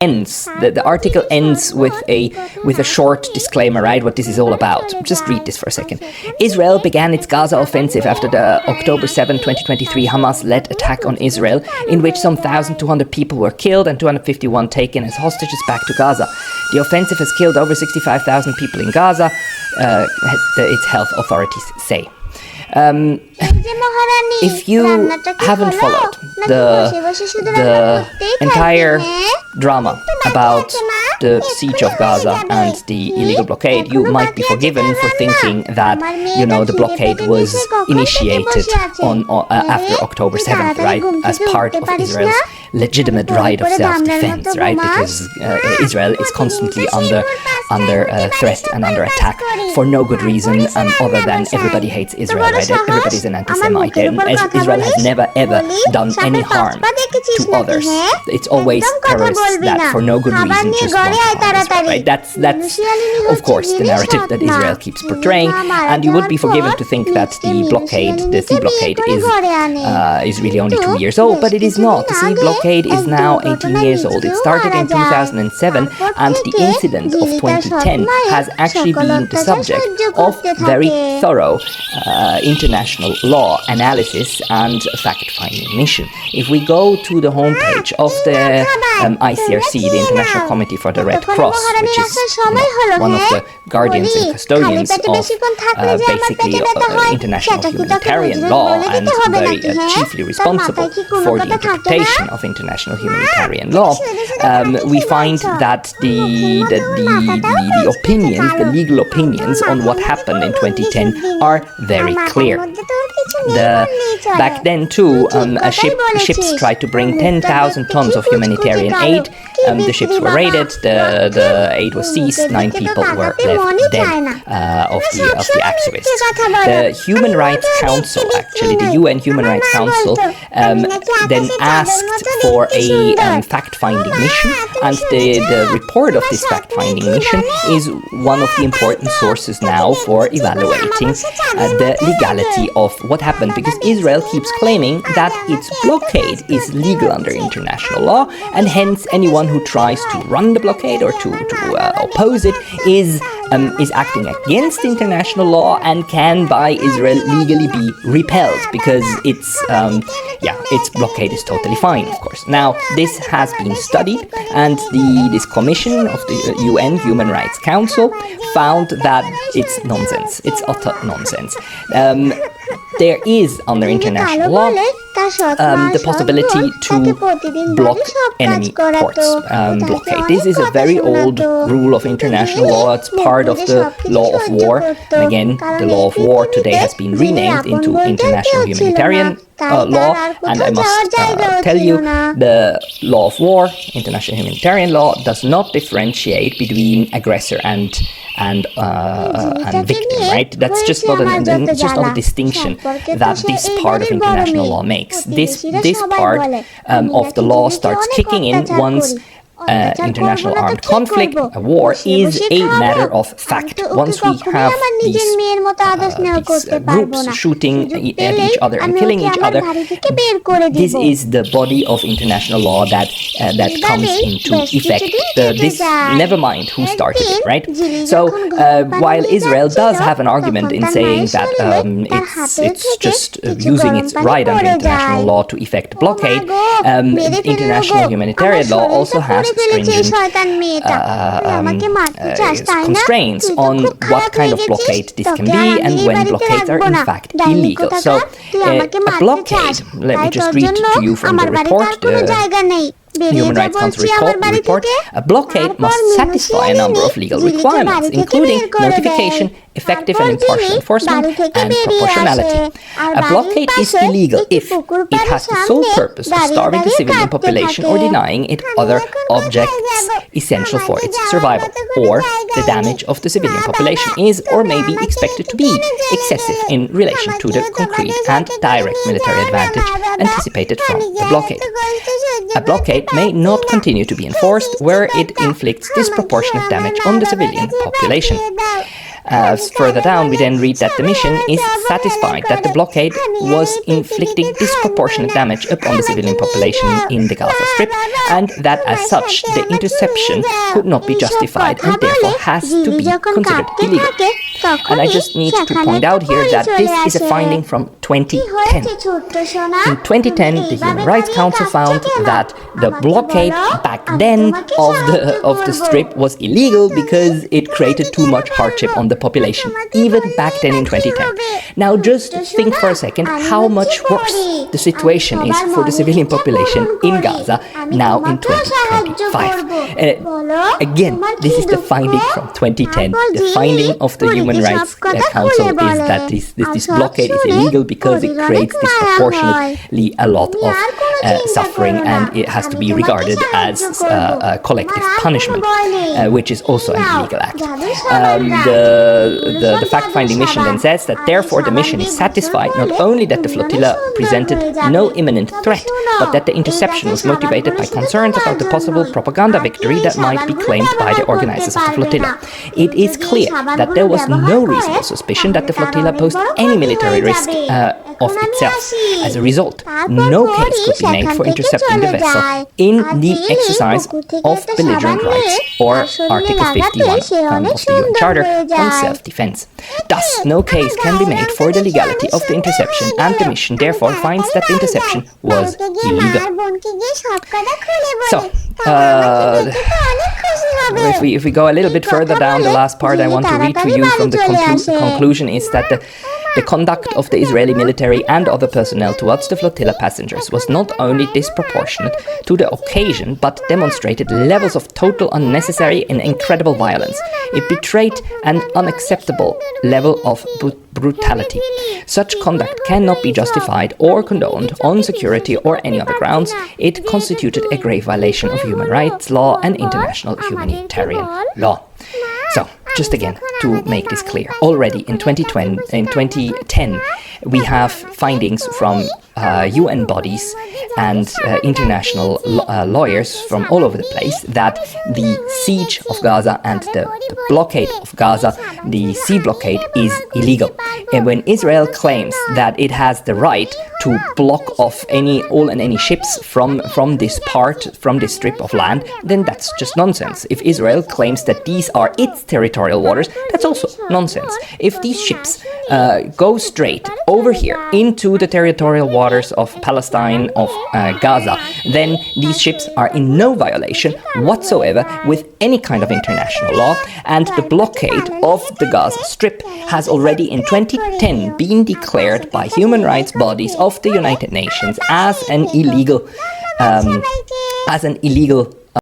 ends. The article ends with a short disclaimer, right? What this is all about. Just read this for a second. Israel began its Gaza offensive after the October 7, 2023 Hamas-led attack on Israel, in which some 1,200 people were killed and 251 taken as hostages back to Gaza. The offensive has killed over 65,000 people in Gaza, its health authorities say. If you haven't followed the entire drama about the siege of Gaza and the illegal blockade, you might be forgiven for thinking that, the blockade was initiated after October 7th, right, as part of Israel's legitimate right of self-defense, right, because Israel is constantly under threat and under attack for no good reason other than everybody hates Israel, right? Everybody's an anti-Semite. Israel has never ever done any harm to others. It's always terrorists that for no good reason just want to harm Israel, right? That's of course the narrative that Israel keeps portraying, and you would be forgiven to think that the sea blockade is really only 2 years old, but it is not. The sea blockade is now 18 years old. It started in 2007, and the incident of 2010 has actually been the subject of very thorough international law analysis and fact-finding mission. If we go to the homepage of the ICRC, the International Committee for the Red Cross, which is one of the guardians and custodians of basically international humanitarian law and very chiefly responsible for the interpretation of international humanitarian law, we find that the opinions, the legal opinions on what happened in 2010 are very clear. Back then too, ships tried to bring 10,000 tons of humanitarian aid. The ships were raided, the aid was seized, 9 people were left dead of the activists. The Human Rights Council, actually the UN Human Rights Council, then asked for a fact-finding mission, and the report of this fact-finding mission is one of the important sources now for evaluating the legality of what happened, because Israel keeps claiming that its blockade is legal under international law, and hence anyone who tries to run the blockade or to oppose it is acting against international law and can by Israel legally be repelled, because its blockade is totally fine, of course. Now, this has been studied, and this commission of the UN Human Rights Council found that it's nonsense. It's utter nonsense. There is, under international law, the possibility to block enemy ports, blockade. This is a very old rule of international law. It's part of the law of war. And again, the law of war today has been renamed into international humanitarian law, and I must tell you, the law of war, international humanitarian law, does not differentiate between aggressor and victim, right? That's just not a distinction that this part of international law makes. This part of the law starts kicking in once international armed conflict, a war, is a matter of fact. Once we have these groups shooting at each other and killing each other, this is the body of international law that comes into effect. Never mind who started it, right? So while Israel does have an argument in saying that it's just using its right under international law to effect blockade, international humanitarian law also has stringent constraints on what kind of blockade this can be and when blockades are in fact illegal. So a blockade, let me just read to you from the report, the Human Rights Council report, a blockade must satisfy a number of legal requirements, including notification, effective and impartial enforcement, and proportionality. A blockade is illegal if it has the sole purpose of starving the civilian population or denying it other objects essential for its survival, or the damage of the civilian population is or may be expected to be excessive in relation to the concrete and direct military advantage anticipated from the blockade. A blockade may not continue to be enforced where it inflicts disproportionate damage on the civilian population. Further down, we then read that the mission is satisfied that the blockade was inflicting disproportionate damage upon the civilian population in the Gaza Strip, and that as such, the interception could not be justified and therefore has to be considered illegal. And I just need to point out here that this is a finding from 2010. In 2010, the Human Rights Council found that the blockade back then of the strip was illegal because it created too much hardship on the population, even back then in 2010. Now just think for a second how much worse the situation is for the civilian population in Gaza now in 2025. Again, this is the finding from 2010. The finding of the Human Rights Council is that this blockade is illegal because it creates disproportionately a lot of suffering, and it has to be regarded as a collective punishment, which is also an illegal act. The fact-finding mission then says that therefore the mission is satisfied not only that the flotilla presented no imminent threat, but that the interception was motivated by concerns about the possible propaganda victory that might be claimed by the organizers of the flotilla. It is clear that there was no reasonable suspicion that the flotilla posed any military risk of itself. As a result, no case could be made for intercepting the vessel in the exercise of belligerent rights or Article 51 of the UN Charter on self-defense. Thus, no case can be made for the legality of the interception, and the mission therefore finds that the interception was illegal. So, if we go a little bit further down, the last part I want to read to you from the conclusion is that the conduct of the Israeli military and other personnel towards the flotilla passengers was not only disproportionate to the occasion, but demonstrated levels of total unnecessary and incredible violence. It betrayed an unacceptable level of brutality. Such conduct cannot be justified or condoned on security or any other grounds. It constituted a grave violation of human rights law and international humanitarian law. So, just again, to make this clear, already in 2010, we have findings from UN bodies and international lawyers from all over the place that the siege of Gaza and the blockade of Gaza, the sea blockade, is illegal. And when Israel claims that it has the right to block off all and any ships from this strip of land, then that's just nonsense. If Israel claims that these are its territorial waters, that's also nonsense. If these ships go straight over here into the territorial waters of Palestine, of Gaza, then these ships are in no violation whatsoever with any kind of international law, and the blockade of the Gaza Strip has already in 2010 been declared by human rights bodies of the United Nations as an illegal